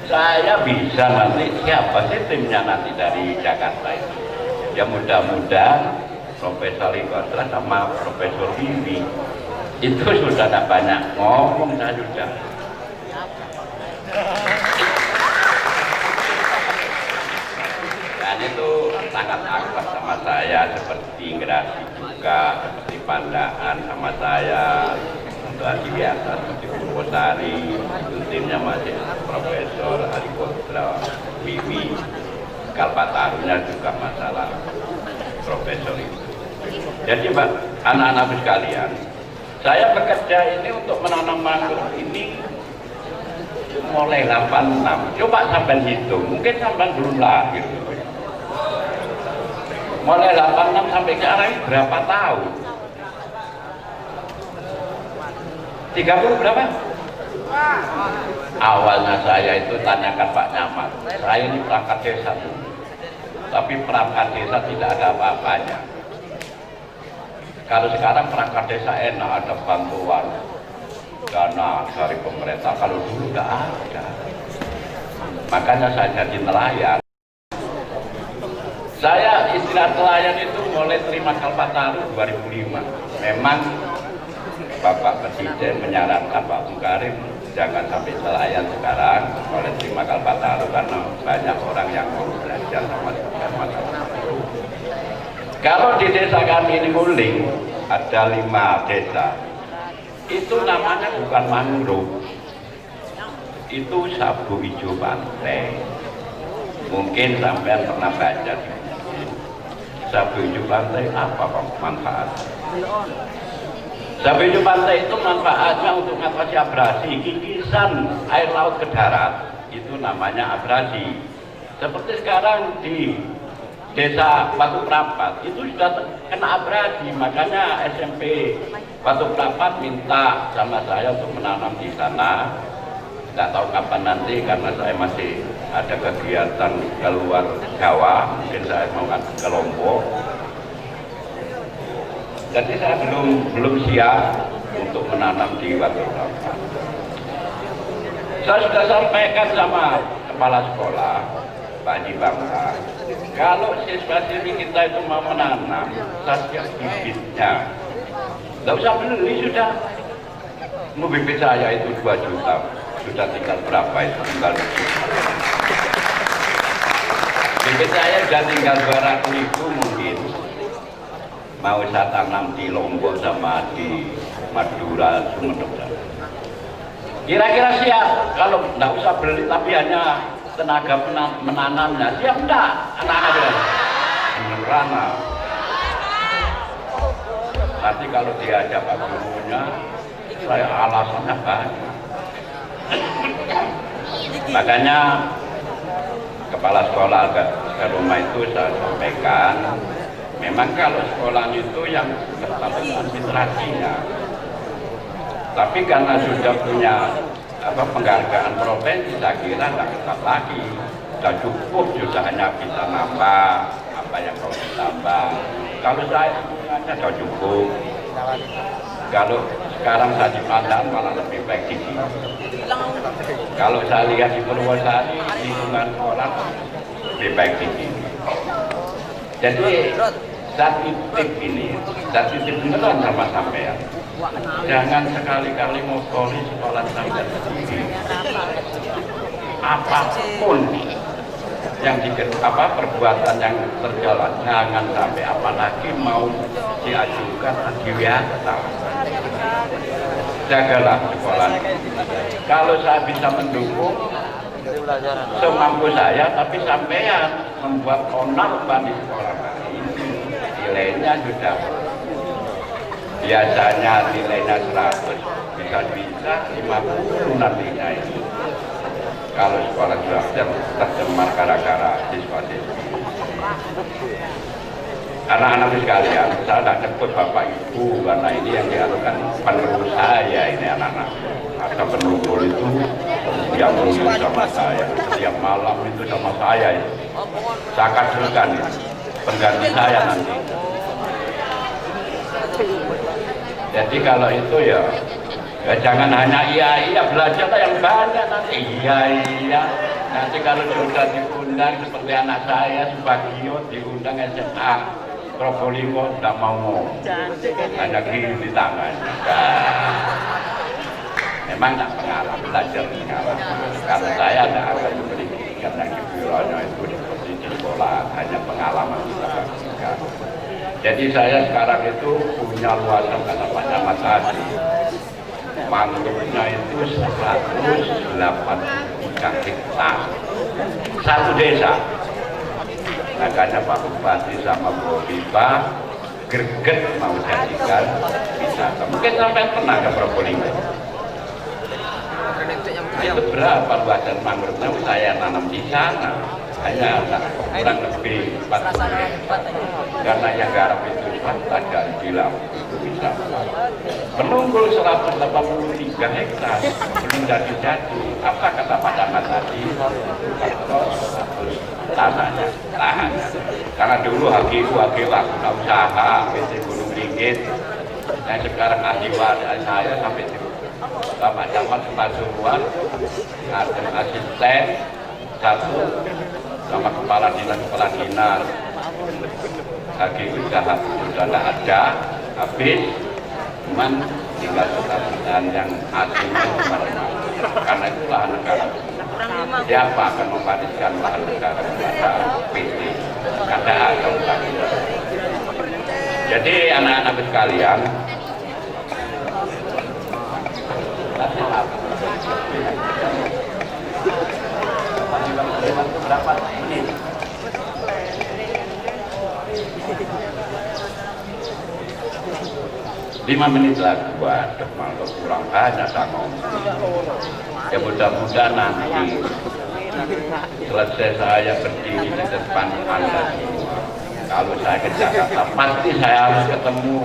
Saya bisa nanti, siapa sih timnya nanti dari Jakarta itu? Ya mudah-mudahan Profesor Ikotra sama Profesor Bibi itu sudah tak banyak ngomong, saya sudah. Dan itu sangat akrab sama saya, seperti Grasi juga, seperti Pandaan sama saya, untuk Adiwiata, seperti Purwosari, timnya masih Profesor Arikotra, Wiwi, Kalpatarunya juga masalah Profesor itu. Jadi Pak, anak-anak sekalian, saya bekerja ini untuk menanam mangrove ini mulai 86. Coba sampai hitung, mungkin sampai belum lahir. Mulai 86 sampai sekarang ini berapa tahun? 30 berapa? Awalnya saya itu tanyakan Pak Nyaman, saya ini perangkat desa dulu, tapi perangkat desa tidak ada apa-apanya. Kalau sekarang perangkat desa enak, ada bantuan dana dari pemerintah, kalau dulu tidak ada. Makanya saya jadi nelayan. Saya istilah nelayan itu mulai terima Kalpataru 2005. Memang Bapak Presiden menyarankan Pak Bung Karim jangan sampai nelayan sekarang, mulai terima Kalpataru karena banyak orang yang mau belajar sama Kalau di desa kami ini Nguling ada 5 desa, itu namanya bukan mangrove, itu sabu hijau pantai. Mungkin sampean pernah baca di buku. Sabu hijau pantai apa manfaat? Sabu hijau pantai itu manfaatnya untuk mengatasi abrasi, kikisan air laut ke darat, itu namanya abrasi. Seperti sekarang di Desa Batu Prapat itu sudah kena abrasi, makanya SMP Batu Prapat minta sama saya untuk menanam di sana. Tidak tahu kapan nanti karena saya masih ada kegiatan keluar Jawa, mungkin saya mau ke Lombok. Jadi saya belum siap untuk menanam di Batu Prapat. Saya sudah sampaikan sama kepala sekolah Pak Haji Bangsa, kalau siswa-siswi kita itu mau menanam, saya siap bibitnya. Tidak usah beli, sudah. Mau bibit saya itu 2 juta, sudah tinggal berapa itu, tinggal bibit saya sudah tinggal 200.000 mungkin. Mau saya tanam di Lombok sama di Madura, Sumeneb. Kira-kira siap, kalau tidak usah beli, tapi hanya tenaga menanamnya siap enggak anak-anak bilang beneran. Nanti kalau diajak Pak Gurunya saya alasannya banyak. Makanya kepala sekolah ke rumah itu saya sampaikan, memang kalau sekolah itu yang tertarik administrasinya, tapi karena sudah punya penghargaan provinsi, saya kira tidak ketat lagi, sudah cukup, sudah hanya bisa nambah apa yang kau ditambah. Kalau saya sudah cukup. Kalau sekarang saya di Padang malah lebih baik di sini. Kalau saya lihat di Purwosari, lingkungan orang lebih baik di sini. Jadi saya titip beneran sama sampean. Jangan sekali-kali ngotori sekolah sampai sendiri. Apapun yang perbuatan yang terjalan, jangan sampai apalagi mau diajukan adiwiyata. Jagalah sekolah. Kalau saya bisa mendukung semampu saya, tapi sampean membuat onar di sekolah ini, nilainya sudah biasanya nilainya 100, bisa 50 nantinya itu. Kalau sekolah sudah tercemar gara-gara siswa-siswi. Anak-anak sekalian, saya tidak nyebut bapak ibu karena ini yang dialukan penerus saya ini anak-anak. Ada penerus itu yang muncul sama saya, setiap malam itu sama saya itu. Saya kacilkan pengganti saya nanti. Jadi kalau itu ya jangan hanya iya belajarlah yang banyak nanti iya nanti kalau sudah diundang seperti anak saya Subagio diundang SMA Probolinggo tidak mau hanya gini di tangan. Memang tidak pengalaman belajar pengalaman karena saya tidak akan memiliki karena kibironya itu di sekolah hanya pengalaman kita bagikan. Jadi saya sekarang itu punya luasan kata Pak Camat tadi mangrove-nya itu 108 hektar satu desa. Makanya Pak Bupati sama Bu Bipa greget mau jadikan wisata. Mungkin sampai pernah ke Probolinggo. Itu berapa luasan mangrove-nya saya tanam di sana? Hanya kurang lebih 40 hektar. Karena yang garap itu swasta dan bilang itu bisa menunggul 183 hektar belum jadi. Apa kata Pak Camat tadi? Tanahnya. Karena dulu HGU guna usaha PT Gunung Ringgit yang sekarang ahli waris saya sampai itu Pak Camat Pasuruan ada asisten satu sama kepala dinas HGU sudah tidak ada habis cuman tinggal ketakutan yang aslinya karena itu lahan negara. Siapa akan mewariskan lahan negara kepada PT? Kada ada bukan. Jadi anak-anak sekalian, berapa menit? 5 menit lagi. Waduh, malah kurang banyak saya ngomong. Ya mudah-mudahan nanti selesai saya berdiri di depan Anda semua. Kalau saya ke Jakarta, pasti saya harus ketemu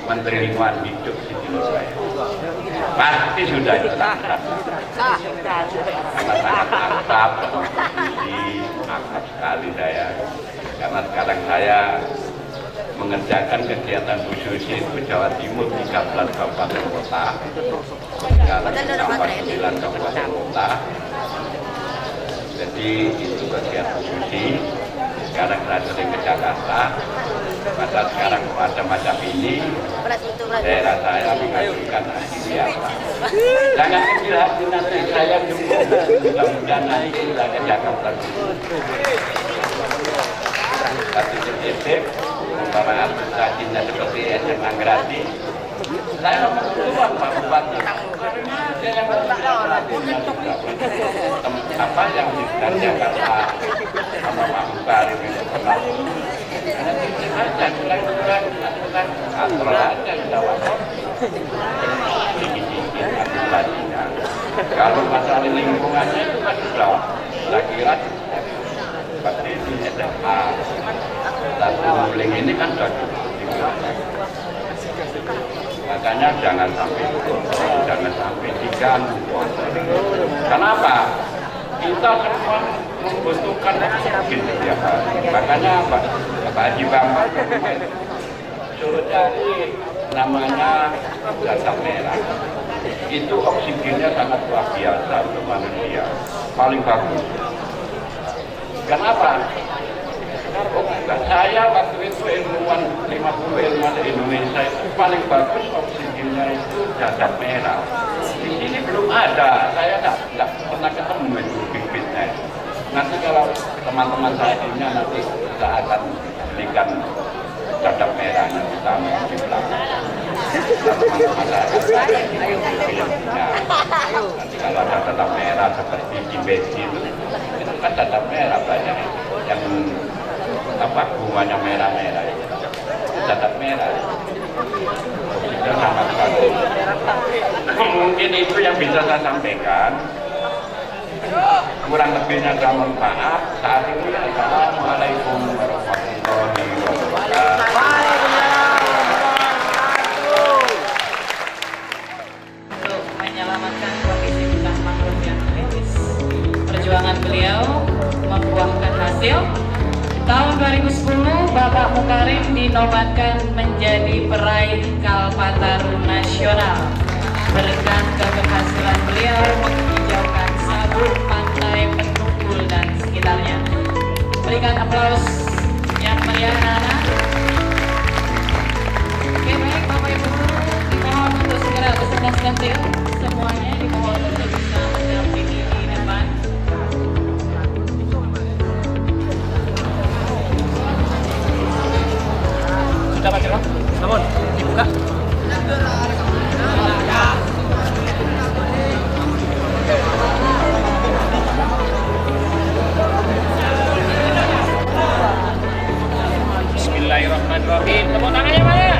Menteri Lingkungan Hidup Siti Nurbaya. Pasti sudah itu. Karena sangat akrab, akrab sekali saya. Karena sekarang saya mengerjakan kegiatan Bu Susi itu Jawa Timur 13 kabupaten kota, sekarang 9 kabupaten kota. Jadi itu kegiatan Bu Susi. Sekarang saya sering ke Jakarta. Pada sekarang macam-macam ini daerah saya mengajukan biasa. Jangan kecil hati nanti saya dukung. Mudah-mudahan nanti saya ke Jakarta dulu. Satu titik umpama administrasinya seperti SMA gratis. Saya memperluas Pak Bupati. Apa yang di Jakarta sama Pak Bupati itu pernah aja kurang kantor aja sudah wakil dikit-dikit administrasinya. Kalau masalah lingkungannya itu kan sudah saya kira seperti ini SMA satu Muling ini kan sudah cukup. Makanya jangan sampai diganggu. Kenapa? Kita semua membutuhkan oksigen setiap hari. Makanya Pak Haji Bambang suruh cari namanya zat merah. Itu oksigennya sangat luar biasa untuk manusia. Paling bagus. Kenapa? Saya waktu itu ilmuwan 50 ilmuwan Indonesia itu paling bagus oksigennya itu zat merah. Di sini belum ada, saya nggak pernah ketemu itu bibitnya. Nanti kalau teman-teman saya ini nanti kita akan berikan cadar merahnya kita di belakang. Teman-teman saya nanti kalau ada cadar merah seperti di bensin itu kan cadar merah banyak yang bunganya merah-merah itu cadar merah. Sudah sangat bagus. Mungkin itu yang bisa saya sampaikan. Kurang lebihnya saya mohon maaf. Saat ini Assalamualaikum warahmatullahi wabarakatuh. Untuk menyelamatkan kondisi hutan mangrove yang kritis, perjuangan beliau membuahkan hasil. Tahun 2010, Bapak Mukarim dinobatkan menjadi peraih Kalpataru Nasional berkat keberhasilan beliau menghijaukan sabuk pantai Penunggul dan sekitarnya. Berikan aplaus yang meriah, anak-anak. Oke, baik Bapak Ibu, dimohon untuk segera beserta sekantil semuanya dimohon untuk bisa mendampingi di depan. Sudah Pak Cirlo? Namun, dibuka. Bismillahirrahmanirrahim. Tepuk tangannya mana?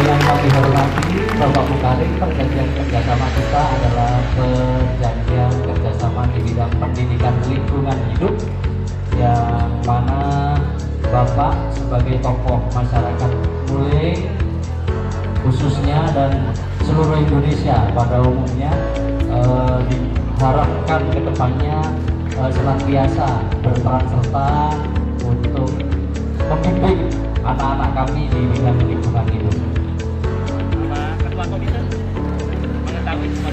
Yang kami hormati Bapak Mukarim, perjanjian kerjasama kita adalah perjanjian kerjasama di bidang pendidikan lingkungan hidup, yang mana Bapak sebagai tokoh masyarakat Muling khususnya dan seluruh Indonesia pada umumnya diharapkan ke depannya senantiasa berperan serta untuk membimbing anak-anak kami di bidang lingkungan hidup. Ketua Komite mengetahui semua.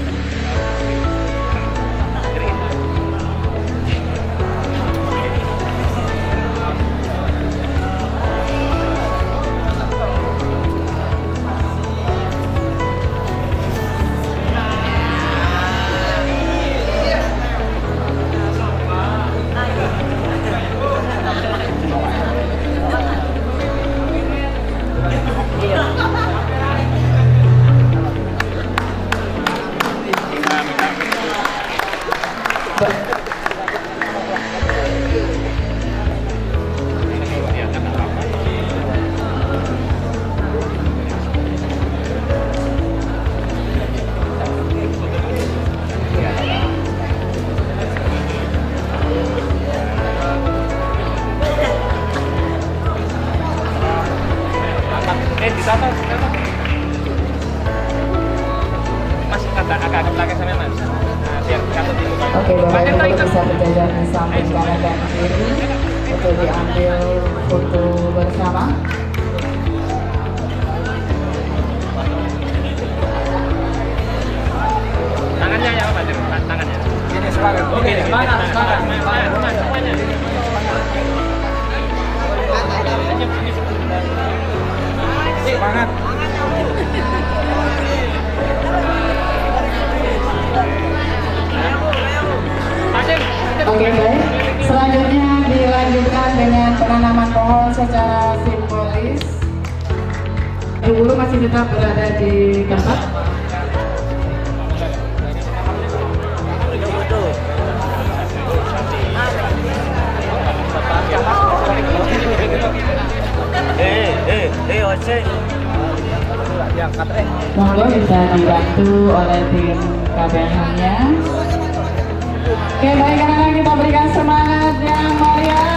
Oke, Bapak Ibu bisa berjajar di samping kanan dan kiri untuk diambil foto bersama. Tangannya ya Pak, tangannya. Ini semangat. Oke, semangat. Semuanya. Semangat. Oke, baik. Selanjutnya dilanjutkan dengan penanaman pohon secara simbolis. Guru masih tetap berada di tempat. Monggo bisa dibantu oleh tim KBH-nya. Oke, baik anak-anak, kita berikan semangat yang meriah.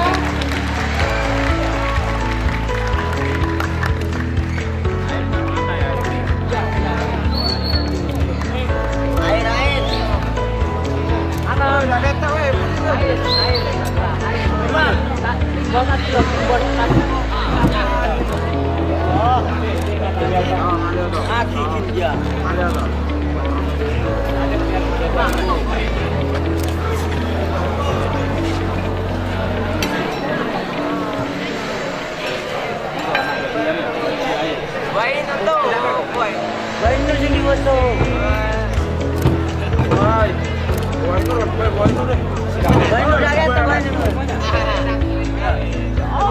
Baik,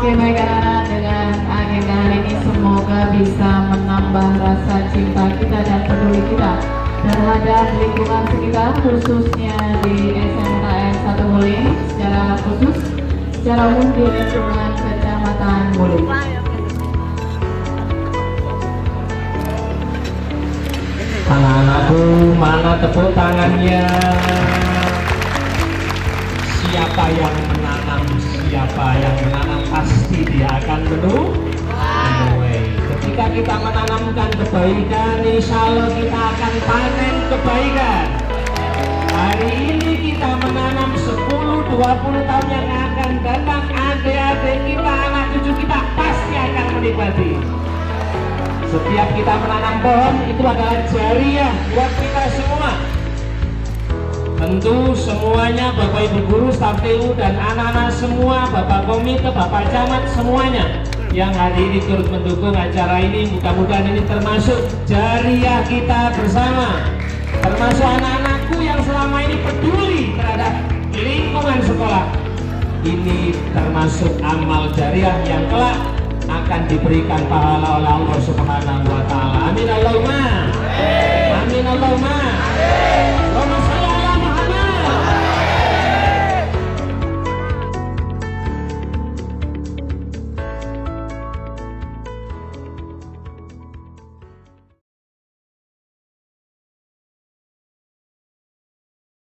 Oke baik anak-anak, dengan agenda hari ini semoga bisa menambah rasa cinta kita dan peduli kita terhadap lingkungan sekitar, khususnya di SMKN 1 Muling, secara khusus secara umum di lingkungan Kecamatan Muling. Anak-anakku, mana tepuk tangannya? Siapa yang menanam, pasti dia akan menuai. Ketika kita menanamkan kebaikan, insya Allah kita akan panen kebaikan. Hari ini kita menanam 10-20 tahun yang akan datang, adik-adik kita, anak cucu kita pasti akan menikmati. Setiap kita menanam pohon itu adalah jariah buat kita semua. Tentu semuanya Bapak Ibu Guru, staf TU dan anak-anak semua, Bapak Komite, Bapak Camat semuanya yang hari ini turut mendukung acara ini, mudah-mudahan ini termasuk jariah kita bersama, termasuk anak-anakku yang selama ini peduli terhadap lingkungan sekolah. Ini termasuk amal jariah yang kelak akan diberikan pahala oleh Allah Subhanahu wa Ta'ala. Amin.